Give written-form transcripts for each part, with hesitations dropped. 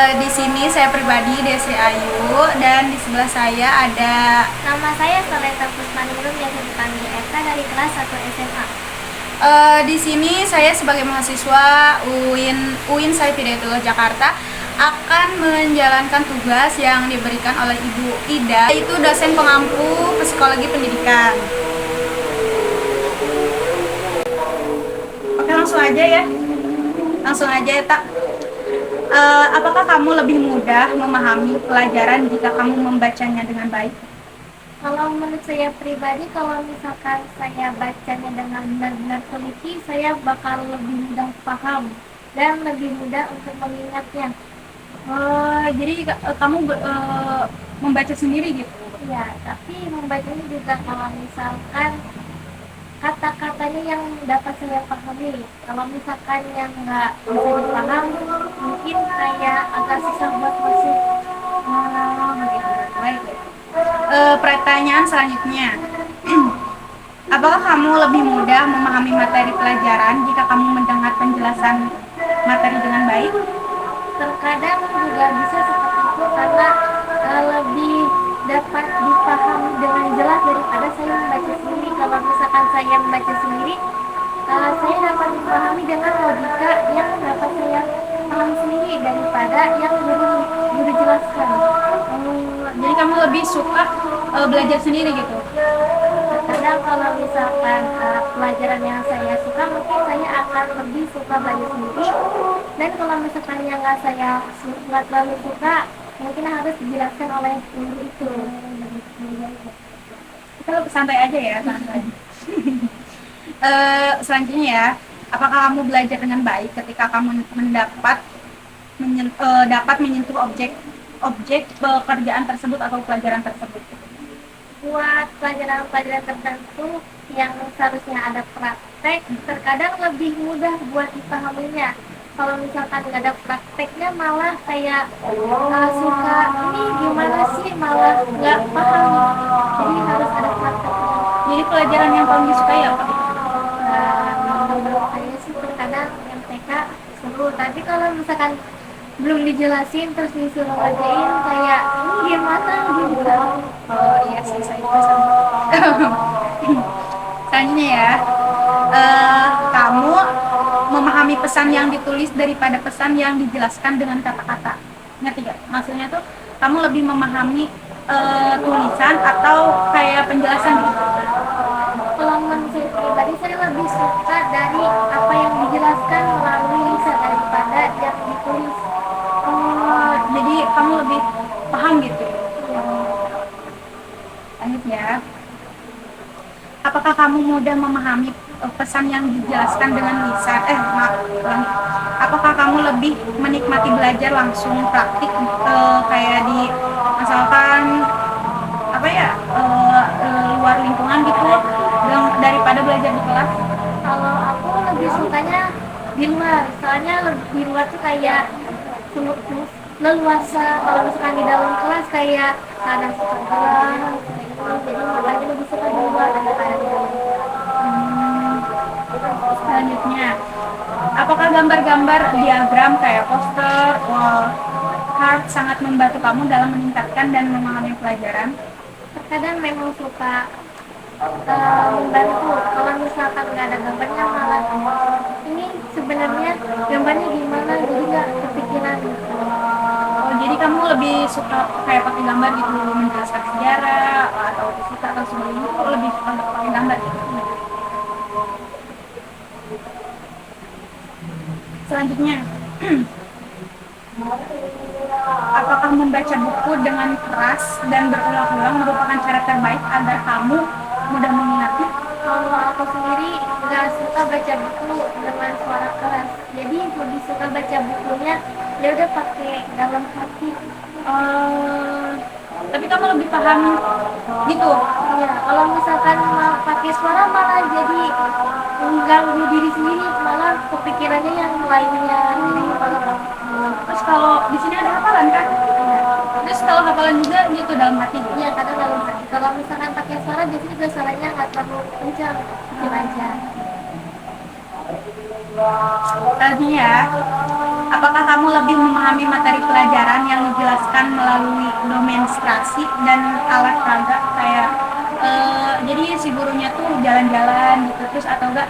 Di sini saya pribadi Desi Ayu dan di sebelah saya ada Nama saya Soleta Pusmanurung yang dipanggil Eka dari kelas 1 SMA. di sini saya sebagai mahasiswa UIN Said Hidayatullah Jakarta akan menjalankan tugas yang diberikan oleh Ibu Ida, yaitu dosen pengampu psikologi pendidikan. Oke, langsung aja ya. Langsung aja ya, Tak. Apakah kamu lebih mudah memahami pelajaran jika kamu membacanya dengan baik? Kalau menurut saya pribadi, kalau misalkan saya bacanya dengan benar-benar teliti, saya bakal lebih mudah paham dan lebih mudah untuk mengingatnya. Jadi kamu membaca sendiri gitu? Ya, tapi membacanya juga kalau misalkan kata-katanya yang dapat saya pahami. Kalau misalkan yang nggak bisa dipaham, mungkin kayak agak susah buat masuk. Begitu. Baik. Pertanyaan selanjutnya. Apakah kamu lebih mudah memahami materi pelajaran jika kamu mendengar penjelasan materi dengan baik? Terkadang juga bisa seperti itu karena lebih dapat dipahami dengan jelas daripada saya membaca sendiri. Kalau misalkan saya membaca sendiri, saya dapat dipahami dengan logika yang dapat saya paham sendiri daripada yang guru jelaskan. Jadi kamu lebih suka belajar sendiri gitu? Terkadang kalau misalkan pelajaran yang saya suka, mungkin saya akan lebih suka belajar sendiri. Dan kalau misalkan yang nggak terlalu suka, mungkin harus dijelaskan oleh guru itu. Kita santai aja ya, santai. Selanjutnya ya, apakah kamu belajar dengan baik ketika kamu dapat menyentuh objek pekerjaan tersebut atau pelajaran tersebut? Buat pelajaran-pelajaran tertentu yang seharusnya ada praktek, terkadang lebih mudah buat dipahaminya. Kalau misalkan nggak ada prakteknya, malah kayak suka ini gimana sih, malah nggak paham. Jadi harus ada prakteknya. Jadi pelajaran yang paling disukai apa? Menurut saya sih terkadang MTK seru, tapi kalau misalkan belum dijelasin terus disuruh ngerjain kayak ini gimana gitu. Oh iya sih, saya juga sama. Selanjutnya ya, kamu memahami pesan yang ditulis daripada pesan yang dijelaskan dengan kata-kata. Ngerti gak? Maksudnya tuh kamu lebih memahami tulisan atau kayak penjelasan gitu? Kalau menurut saya pribadi, saya lebih suka dari apa yang dijelaskan melalui lisan daripada yang ditulis. Jadi kamu lebih paham gitu. Lanjut ya. Apakah kamu mudah memahami pesan yang dijelaskan dengan lisan? Apakah kamu lebih menikmati belajar langsung praktik kayak di misalkan apa ya luar lingkungan gitu daripada belajar di kelas? Kalau aku lebih sukanya di luar, soalnya di luar tuh kayak leluasa. Kalau misalkan di dalam kelas kayak kadang suka gerak, jadi makanya lebih suka di luar daripada di dalam. Selanjutnya, apakah gambar-gambar diagram kayak poster, wall card sangat membantu kamu dalam meningkatkan dan memahami pelajaran? Terkadang memang suka membantu. Kalau misalkan nggak ada gambarnya, malah ini sebenarnya gambarnya gimana, jadi nggak kepikiran. Oh, jadi kamu lebih suka kayak pakai gambar gitu menjelaskan sejarah atau fisika atau sebagainya, kok lebih suka pakai gambar gitu? Selanjutnya, apakah membaca buku dengan keras dan berulang-ulang merupakan cara terbaik agar kamu mudah mengingatnya? Kalau aku sendiri nggak suka baca buku dengan suara keras, jadi lebih suka baca bukunya ya udah pakai dalam hati. Eh, tapi kamu lebih paham gitu? Ya, kalau misalkan mau pakai suara malah jadi mengganggu diri sendiri, malah kepikirannya yang lainnya. Jadi malah Terus kalau di sini ada hafalan kan? Terus kalau hafalan juga gitu dalam hati? iya kadang dalam hati. Kalau misalkan pakai suara, biasanya juga suaranya nggak terlalu kencang, kecil aja. Tadi ya, Apakah kamu lebih memahami materi pelajaran yang dijelaskan melalui demonstrasi dan alat peraga kayak jadi si gurunya tuh jalan-jalan gitu terus atau enggak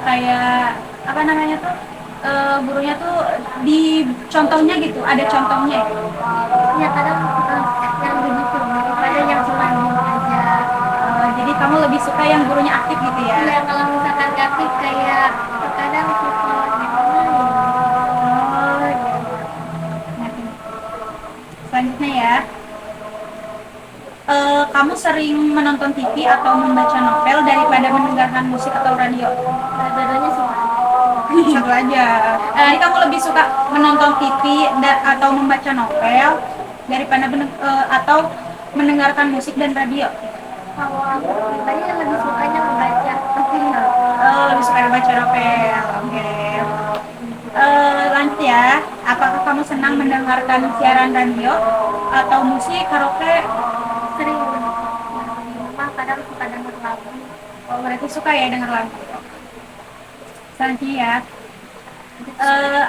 kayak apa namanya tuh gurunya tuh di contohnya gitu ada contohnya gitu. Ya kadang yang begitu daripada yang cuma diem aja. Jadi kamu lebih suka yang gurunya aktif gitu ya? Iya, kalau misalkan aktif kayak terkadang suka gimana ya. Oh, iya. Ngerti. Selanjutnya ya, kamu sering menonton TV atau membaca novel daripada mendengarkan musik atau radio? Dua-duanya suka. Satu aja. Jadi kamu lebih suka menonton TV atau membaca novel daripada atau mendengarkan musik dan radio? Kalau aku pribadi lebih sukanya membaca novel. Lebih suka membaca novel. Oke. Lanjut ya. Apakah kamu senang mendengarkan siaran radio atau musik karaoke? Sering di rumah kadang suka denger lagu. Oh, berarti suka ya denger lagu. Selanjutnya ya.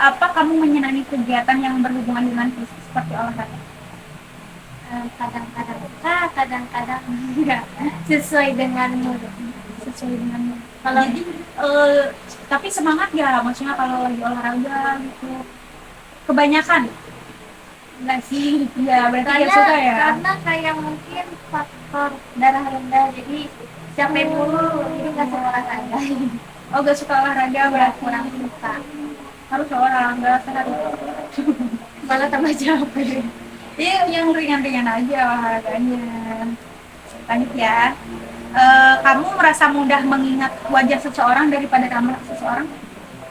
Apa kamu menyenangi kegiatan yang berhubungan dengan fisik seperti olahraga? Kadang-kadang suka, kadang-kadang enggak, sesuai dengan mood. Sesuai dengan Kalau jadi tapi semangat ya maksudnya kalau lagi olahraga gitu kebanyakan enggak sih, ya berarti karena ya suka ya karena kayak mungkin faktor darah rendah jadi capek mulu jadi nggak suka olahraga. oh gak suka olahraga berarti Kurang suka, harus olahraga sehat malah tambah capek. iya yang ringan-ringan aja olahraganya. Lanjut ya. Kamu merasa mudah mengingat wajah seseorang daripada nama seseorang?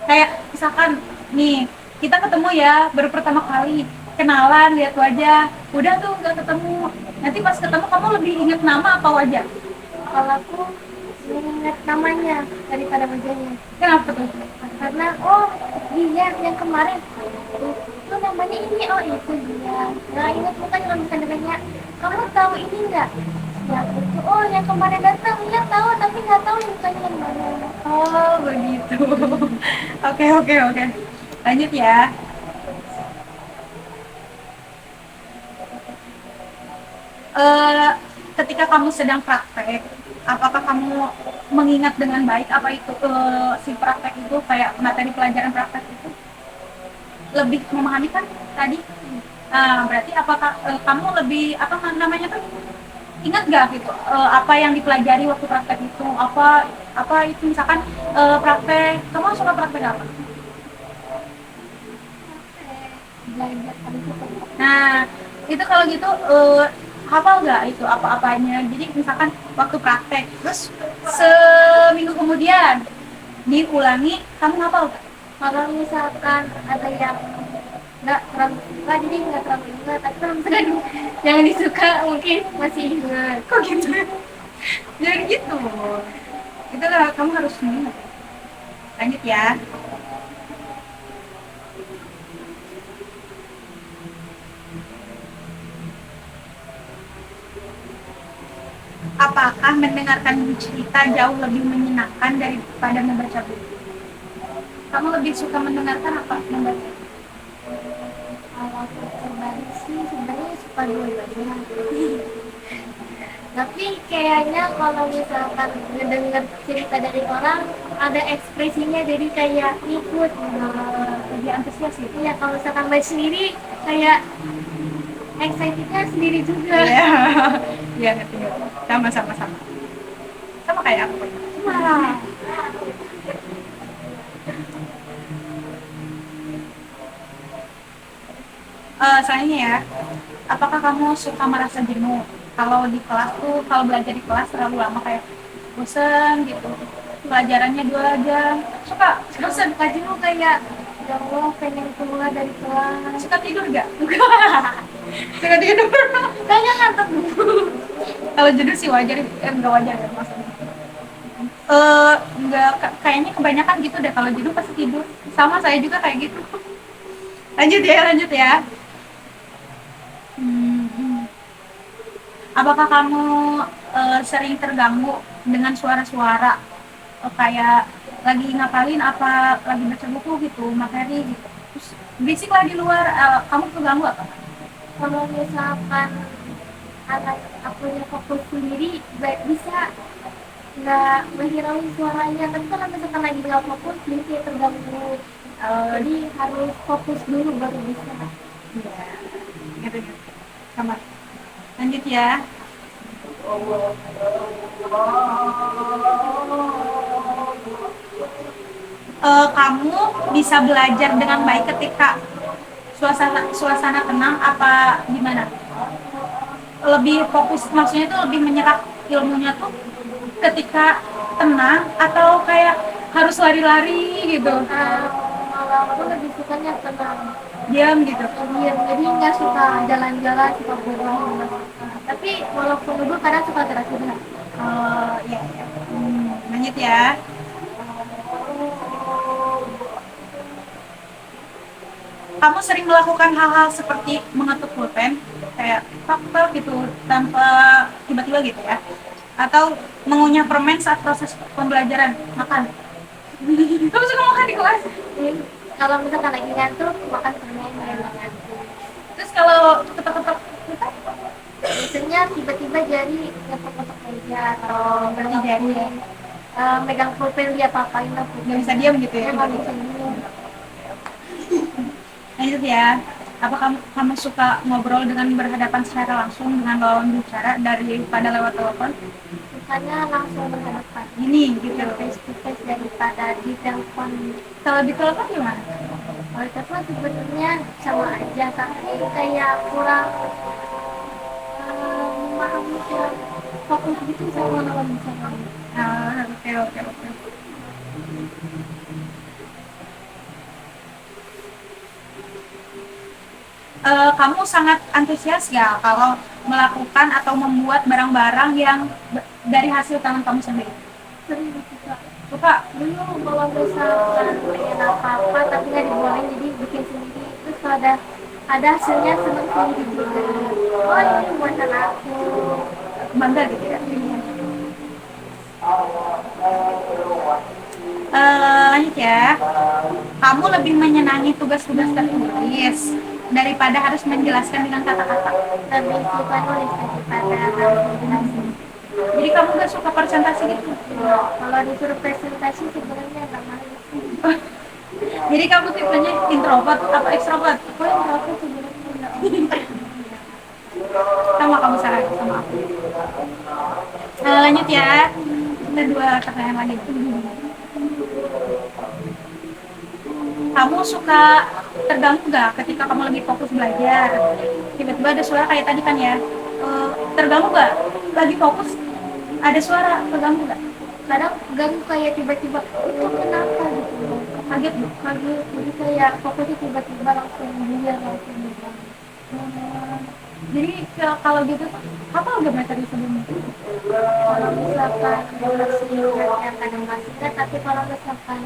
Kayak misalkan nih kita ketemu ya baru pertama kali kenalan lihat wajah, udah tuh nggak ketemu. Nanti pas ketemu kamu lebih ingat nama apa wajah? Kalau aku mengingat namanya daripada wajahnya, Kenapa tuh? karena oh dia yang kemarin itu namanya ini, oh itu dia, nggak ingat mukanya. Kalau misalnya nanya kamu tahu ini nggak, ya itu oh yang kemarin datang, iya tahu tapi nggak tahu mukanya yang mana. Oh begitu. Oke oke oke. Lanjut ya. Eh, Ketika kamu sedang praktek, apakah kamu mengingat dengan baik apa itu si praktek itu kayak materi pelajaran praktek itu lebih memahami kan tadi? Berarti apakah kamu lebih apa namanya tuh ingat gak gitu apa yang dipelajari waktu praktek itu apa itu misalkan praktek kamu suka praktek apa? Belajar kali itu. Nah, itu kalau gitu hafal nggak itu apa-apanya? Jadi misalkan waktu praktek, terus seminggu kemudian diulangi, kamu hafal nggak? Kalau misalkan ada yang nggak terlalu suka jadi nggak terlalu ingat, tapi kalau misalkan yang disuka mungkin masih ingat. Kok gitu? Jangan gitu. Itulah kamu harus ingat. Lanjut ya. Apakah mendengarkan cerita jauh lebih menyenangkan daripada membaca buku? Kamu lebih suka mendengarkan apa membaca? Kalau aku pribadi sih sebenarnya suka dua-duanya. Tapi kayaknya kalau misalkan ngedenger cerita dari orang ada ekspresinya jadi kayak ikut Lebih antusias gitu. ya. Kalau misalkan baca sendiri kayak excitednya sendiri juga. Iya, iya ngerti ngerti. Sama sama sama. Sama kayak aku. Wah, Selanjutnya ya, apakah kamu suka merasa jenuh kalau di kelas tuh kalau belajar di kelas terlalu lama kayak bosen gitu pelajarannya 2 jam suka bosen suka jenuh kayak ya Allah pengen keluar dari kelas. suka tidur gak? Suka tidur Kayaknya ngantuk. kalau jenuh sih wajar nggak wajar ya maksudnya nggak kayaknya kebanyakan gitu deh kalau jenuh pasti tidur sama saya juga kayak gitu lanjut ya. Apakah kamu sering terganggu dengan suara-suara kayak lagi ngapalin apa lagi baca buku gitu materi gitu terus berisik lah di luar, kamu keganggu apa? Kalau misalkan anak akunya fokus sendiri, baik bisa nggak menghiraukan suaranya. Tapi kalau misalkan lagi nggak fokus, dia kayak terganggu. Jadi harus fokus dulu baru bisa. Iya, gitu gitu. Sama. Lanjut ya. Kamu bisa belajar dengan baik ketika suasana suasana tenang apa gimana? Lebih fokus, maksudnya itu lebih menyerap ilmunya tuh ketika tenang atau kayak harus lari-lari gitu, Kalau aku lebih sukanya tenang, diam gitu. diam. Jadi nggak suka jalan-jalan, suka bermain, nggak suka. Tapi walaupun duduk kadang suka gerak-gerak. Iya, iya. Lanjut ya. Kamu sering melakukan hal-hal seperti mengetuk pulpen, kayak faktor gitu, tanpa tiba-tiba gitu ya? Atau mengunyah permen saat proses pembelajaran, makan? Kamu suka makan di kelas? Jadi, kalau misalkan lagi ngantuk, makan permen yang ngantuk. Terus kalau ketok-ketok kita, Biasanya tiba-tiba jari ngetok-ngetok meja atau berarti jari ya? megang pulpen dia apa-apain lah. Nggak bisa diam gitu ya? Nggak bisa diam. Lanjut ya. Apa kamu suka ngobrol dengan berhadapan secara langsung dengan lawan bicara daripada lewat telepon? Sukanya langsung berhadapan. Ini gitu. Face to face daripada di telepon. Kalau di telepon gimana? Kalau di telepon sebenarnya sama aja, tapi kayak kurang memahami kurang fokus gitu sama lawan bicara. Oke oke oke. Kamu sangat antusias ya kalau melakukan atau membuat barang-barang yang dari hasil tangan kamu sendiri? Sering suka. Suka? Dulu kalau misalkan pengen apa-apa tapi nggak dibolehin, jadi bikin sendiri. Terus kalau ada hasilnya seneng sendiri juga. Oh ini buatan aku. Bangga gitu ya? Lanjut ya. Kamu lebih menyenangi tugas-tugas tertulis daripada harus menjelaskan dengan kata-kata. Lebih suka nulis daripada harus menjelaskan. Jadi kamu gak suka presentasi gitu? Kalau disuruh presentasi sebenarnya nggak malu. Jadi kamu tipenya introvert apa ekstrovert? Aku yang aku sebenarnya nggak. Sama kamu Sarah, sama aku. Lanjut ya. Kita dua pertanyaan lagi. Kamu suka terganggu gak ketika kamu lagi fokus belajar? Tiba-tiba ada suara kayak tadi kan ya. Terganggu gak? Lagi fokus ada suara, terganggu gak? Kadang ganggu kayak tiba-tiba itu kenapa gitu, Kaget lu? kaget. Jadi kayak fokusnya tiba-tiba langsung dia langsung hilang. Jadi kalau gitu apa udah materi sebelumnya? Kalau misalkan masih ingat kadang masih ingat, tapi kalau misalkan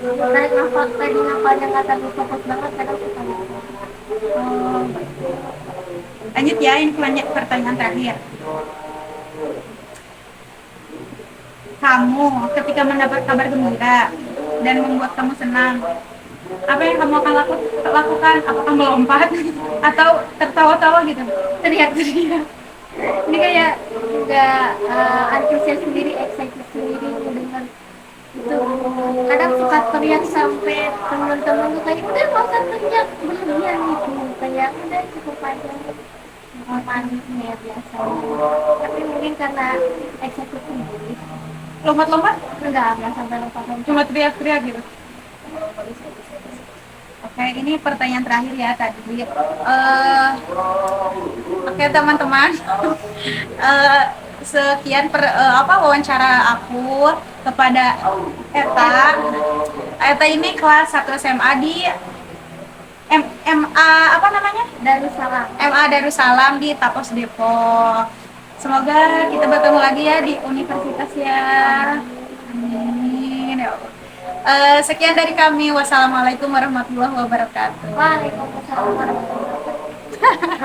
tarik nafas tadi nafasnya nggak terlalu fokus banget kadang suka lupa. Oh, lanjut ya, ini pertanyaan terakhir. Kamu ketika mendapat kabar gembira dan membuat kamu senang, apa yang kamu akan lakukan? Apakah melompat atau tertawa-tawa gitu, teriak-teriak? Ini kayak nggak antusias sendiri, excited sendiri dengan itu. Kadang suka teriak sampai teman-teman tuh kayak udah nggak usah teriak berlebihan gitu, kayak udah cukup aja paniknya biasanya. Tapi mungkin karena excited sendiri. Lompat-lompat? Enggak sampai lompat-lompat. Cuma teriak-teriak gitu. Oke, ini pertanyaan terakhir ya tadi. Oke teman-teman, sekian wawancara aku kepada Eta. Eta ini kelas 1 SMA di MA apa namanya? Darussalam. MA Darussalam di Tapos Depok. Semoga kita bertemu lagi ya di universitas ya. Amin. Ya Allah. Sekian dari kami. Wassalamualaikum warahmatullahi wabarakatuh. Waalaikumsalam warahmatullahi wabarakatuh.